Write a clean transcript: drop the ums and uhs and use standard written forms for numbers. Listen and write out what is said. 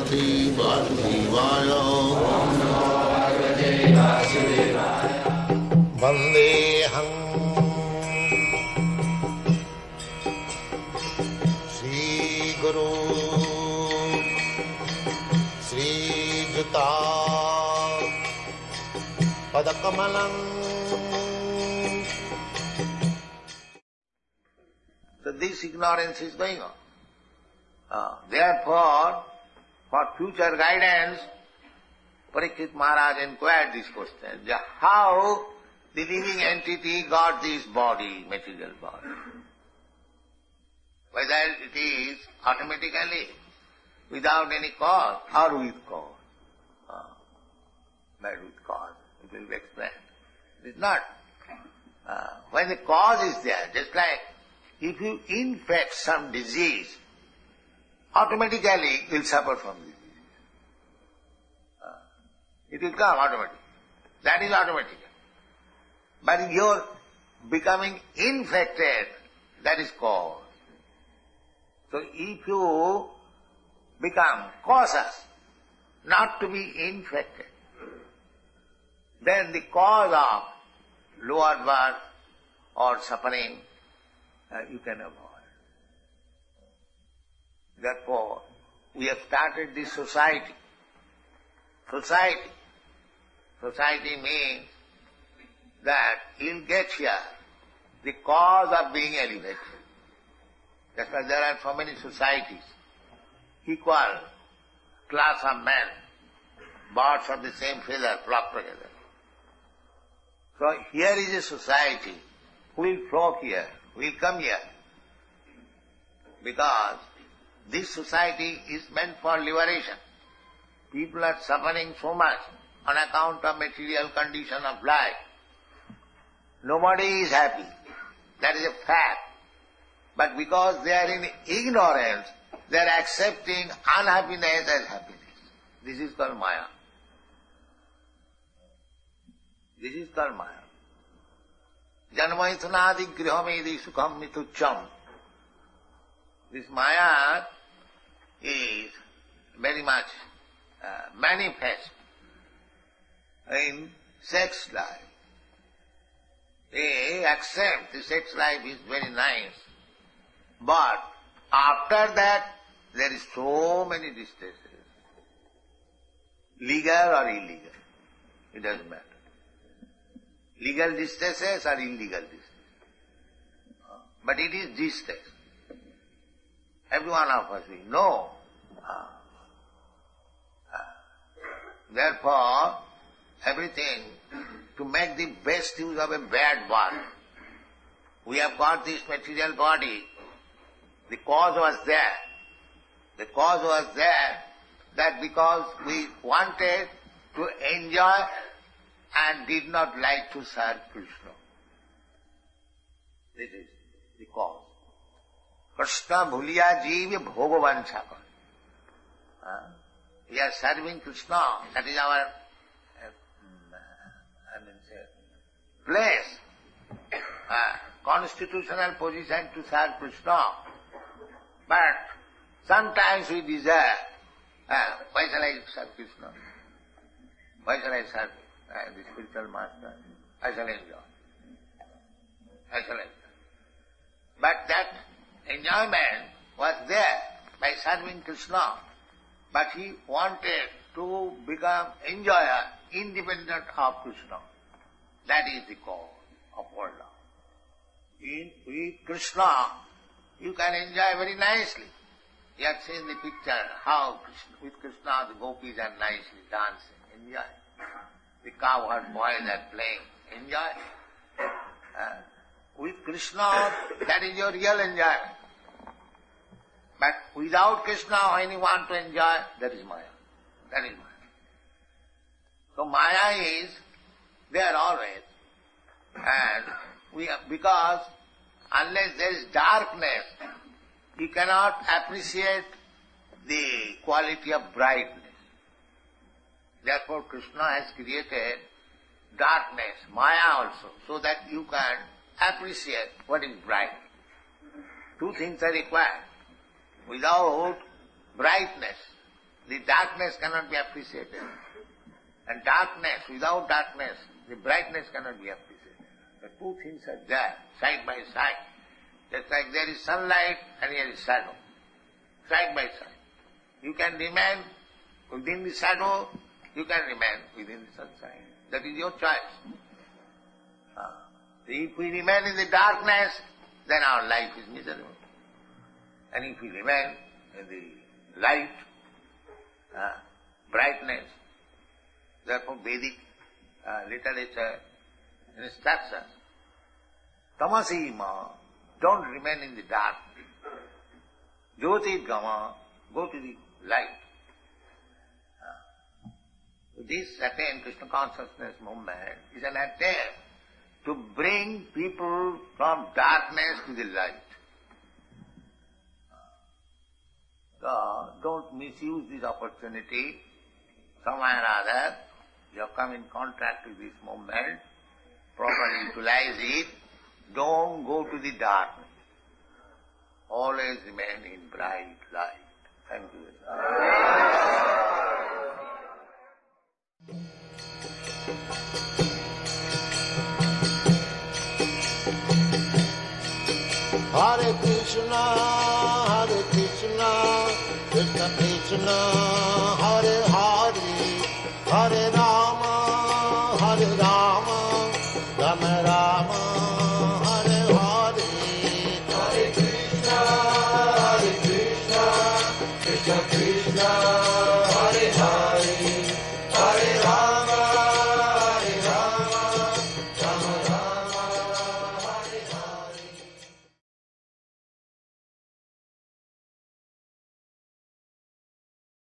Bhagavate Vasudevaya. Vandeham Sri Guru Sri Juta Padakamalam. So this ignorance is going on. Therefore, for future guidance, Parikshit Maharaj inquired this question, how the living entity got this body, material body. Whether it is automatically, without any cause, or with cause. But with cause, it will be explained. It is not. When the cause is there, just like if you infect some disease, automatically you will suffer from this disease. It will come automatically. That is automatic. But your becoming infected, that is cause. So if you become cautious not to be infected, then the cause of lower birth or suffering you can avoid. Therefore, we have started this society. Society means that you'll get here the cause of being elevated. That's why there are so many societies, equal class of men, birds of the same feather flock together. So here is a society who will flock here, who will come here, because this society is meant for liberation. People are suffering so much on account of material condition of life. Nobody is happy. That is a fact. But because they are in ignorance, they are accepting unhappiness as happiness. This is called Maya. This is called Maya. Janmaithunadi grihamedi sukham mitucham. This Maya is very much manifest in sex life. They accept the sex life is very nice, but after that there is so many distresses, legal or illegal, it doesn't matter. Legal distresses or illegal distresses, but it is distress. Every one of us we know. Therefore, everything to make the best use of a bad body. We have got this material body. The cause was there. The cause was there that because we wanted to enjoy and did not like to serve Krishna. This is the cause. Krishna bhuliya jiva bhogavansha. We are serving Krishna. That is our place, constitutional position to serve Krishna. But sometimes we desire, why shall I serve Krishna? Why shall I serve the spiritual master? I shall enjoy. But that enjoyment was there by serving Krishna. But he wanted to become enjoyer independent of Krishna. That is the cause of world love. With Krishna, you can enjoy very nicely. You have seen the picture how with Krishna the gopis are nicely dancing. Enjoy. The cowherd boys are playing. Enjoy. With Krishna, that is your real enjoyment. But without Krishna, when you want to enjoy, that is Maya. That is Maya. So Maya is there always. And because unless there is darkness, you cannot appreciate the quality of brightness. Therefore Krishna has created darkness, Maya also, so that you can appreciate what is bright. Two things are required. Without brightness, the darkness cannot be appreciated. And darkness, without darkness, the brightness cannot be appreciated. The two things are there, side by side. Just like there is sunlight and here is shadow, side by side. You can remain within the shadow, you can remain within the sunshine. That is your choice. If we remain in the darkness, then our life is miserable. And if we remain in the light, brightness, therefore Vedic literature instructs us, tamasima, don't remain in the dark. Jyotirgama, go to the light. This attain Krishna consciousness movement is an attempt to bring people from darkness to the light. So, don't misuse this opportunity. Somewhere or other, you have come in contact with this movement, properly utilize it, don't go to the darkness. Always remain in bright light. Thank you. Hare Krishna, Krishna Krishna, Hare Hare, Hare Rama, Rama Rama, Hare Hare. Hare Krishna, Krishna Krishna.